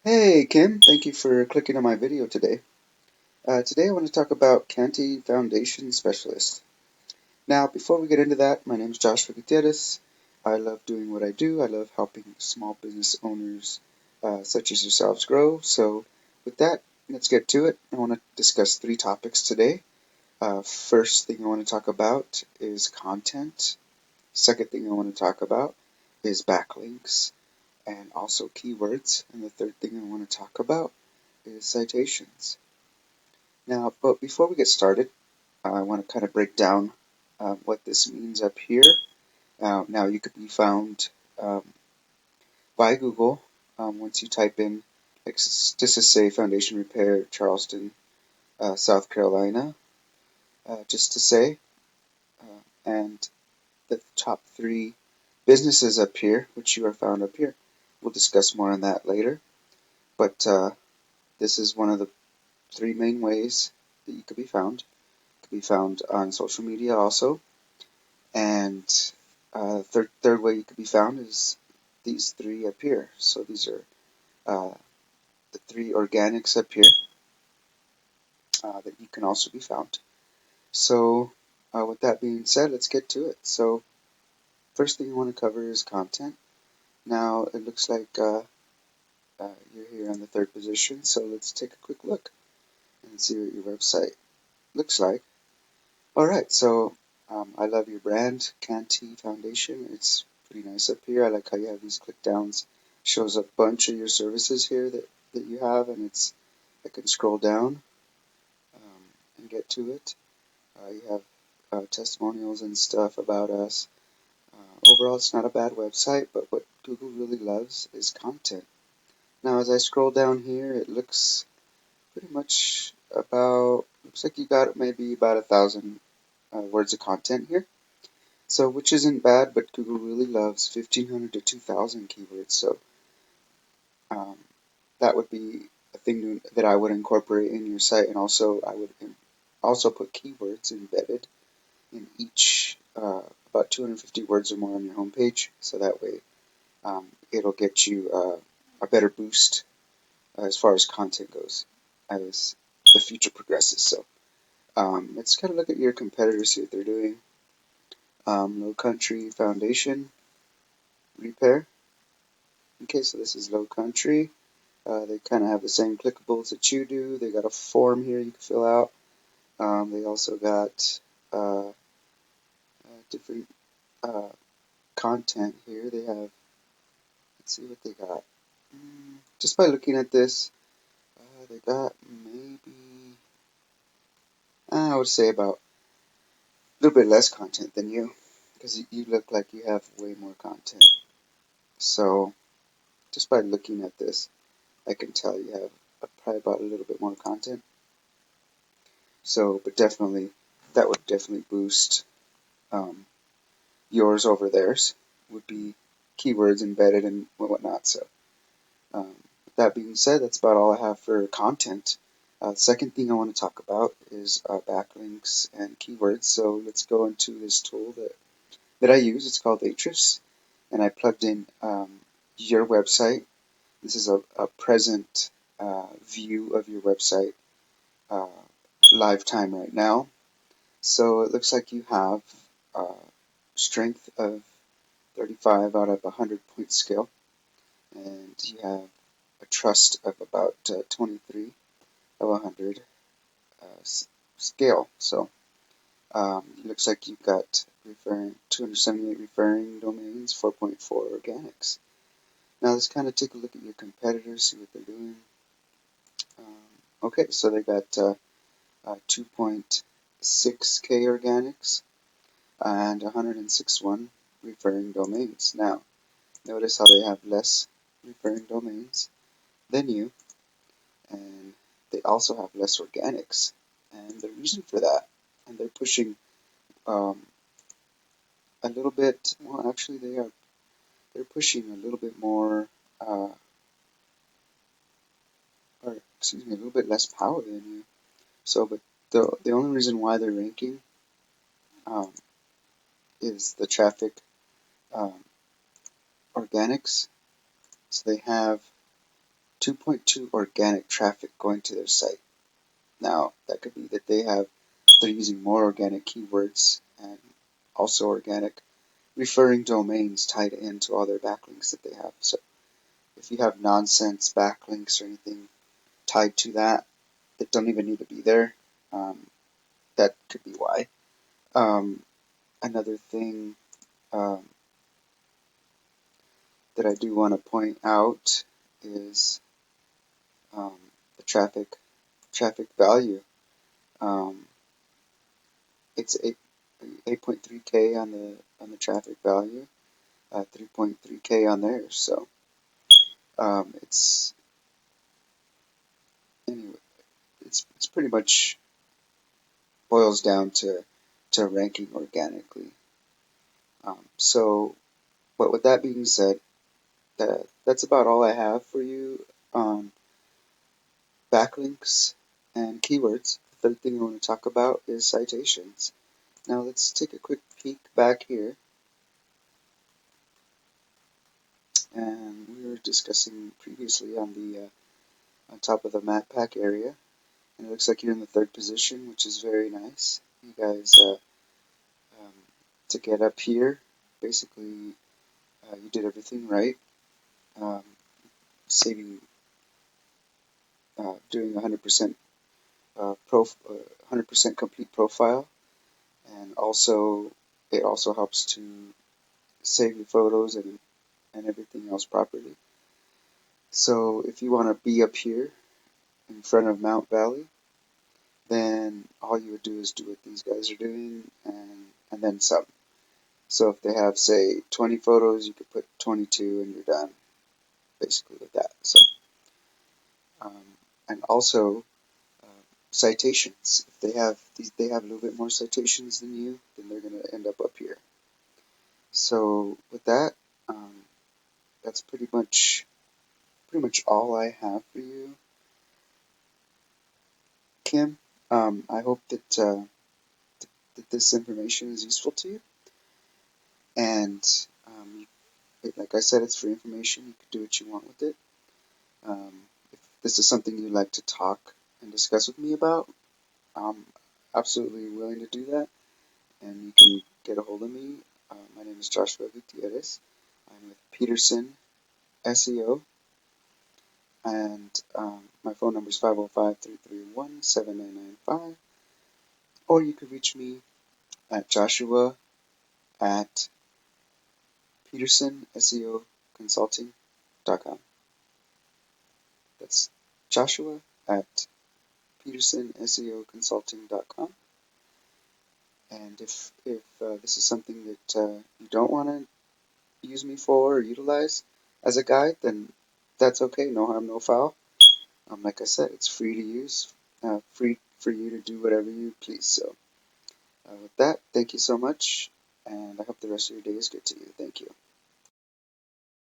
Hey Kim, thank you for clicking on my video today. Today I want to talk about Cantey Foundation Specialist. Now, before we get into that, my name is Joshua Gutierrez. I love doing what I do. I love helping small business owners such as yourselves grow. So, with that, let's get to it. I want to discuss three topics today. First thing I want to talk about is content. Second thing I want to talk about is backlinks and also keywords. And the third thing I want to talk about is citations. Now, but before we get started, I want to kind of break down what this means up here. Now, you could be found um, by Google once you type in, like, just to say Foundation Repair, Charleston, South Carolina, just to say, and the top three businesses up here, which you are found up here. We'll discuss more on that later, but this is one of the three main ways that you could be found. Could be found on social media also. And third way you could be found is these three up here. So these are the three organics up here that you can also be found. So with that being said, let's get to it. So first thing you want to cover is content. Now it looks like you're here on the third position. So let's take a quick look and see what your website looks like. All right, so I love your brand, Cantey Foundation. It's pretty nice up here. I like how you have these click downs. Shows a bunch of your services here that you have, and I can scroll down and get to it. You have testimonials and stuff about us. Overall, it's not a bad website, but what Google really loves is content. Now, as I scroll down here, it looks pretty much looks like you got maybe about 1,000 words of content here. So, which isn't bad, but Google really loves 1,500 to 2,000 keywords. So, um, that would be a thing that I would incorporate in your site, and also I would also put keywords embedded in each about 250 words or more on your homepage. So that way, it'll get you a better boost as far as content goes as the future progresses. So, let's kind of look at your competitors, see what they're doing. Low Country Foundation Repair. Okay, so this is Low Country. They kind of have the same clickables that you do. They got a form here you can fill out. They also got different uh, content here. They have, let's see what they got. Just by looking at this, they got maybe, I would say about a little bit less content than you, because you look like you have way more content. So just by looking at this, I can tell you have probably about a little bit more content. So, but definitely, that would definitely boost um, yours over theirs. Would be keywords embedded and whatnot. So, with that being said, that's about all I have for content. The second thing I want to talk about is backlinks and keywords. So let's go into this tool that I use. It's called Ahrefs, and I plugged in your website. This is a present view of your website uh, live time right now. So it looks like you have uh, strength of 35 out of 100 point scale, and you have a trust of about 23 of 100 scale. So it looks like you've got 278 referring domains, 4.4 organics. Now let's kind of take a look at your competitors, see what they're doing. Okay, so they got 2.6K organics and 106.1 referring domains. Now, notice how they have less referring domains than you, and they also have less organics. And the reason for that, and they're pushing um, a little bit. Well, actually, they're pushing a little bit more, or excuse me, a little bit less power than you. So, but the only reason why they're ranking um, is the traffic um, organics. So they have 2.2 organic traffic going to their site. Now, that could be that they're using more organic keywords and also organic referring domains tied into all their backlinks that they have. So if you have nonsense backlinks or anything tied to that don't even need to be there, that could be why. Another thing that I do want to point out is the traffic value. It's 8.3K on the traffic value, 3.3K on theirs. So it's anyway, it's pretty much boils down to ranking organically. So, but with that being said, that's about all I have for you on backlinks and keywords. The third thing I want to talk about is citations. Now let's take a quick peek back here. And we were discussing previously on the on top of the map pack area, and it looks like you're in the third position, which is very nice. You guys to get up here, basically you did everything right. Saving, doing 100% 100% complete profile, and also it also helps to save your photos and everything else properly. So if you want to be up here in front of Mount Valley, then all you would do is do what these guys are doing and then some. So if they have, say, 20 photos, you could put 22 and you're done, basically with that. So, and also citations. If they have a little bit more citations than you, then they're going to end up here. So with that, that's pretty much all I have for you, Kim. I hope that that this information is useful to you. And like I said, it's free information. You can do what you want with it. If this is something you'd like to talk and discuss with me about, I'm absolutely willing to do that. And you can get a hold of me. My name is Joshua Gutierrez. I'm with Peterson SEO. And my phone number is 505-331-7995. Or you could reach me at Joshua at PetersonSEOconsulting.com. That's Joshua at PetersonSEOconsulting.com. And if this is something that you don't want to use me for or utilize as a guide, then that's okay. No harm, no foul. Like I said, it's free to use, free for you to do whatever you please. So with that, thank you so much, and I hope the rest of your day is good to you. Thank you.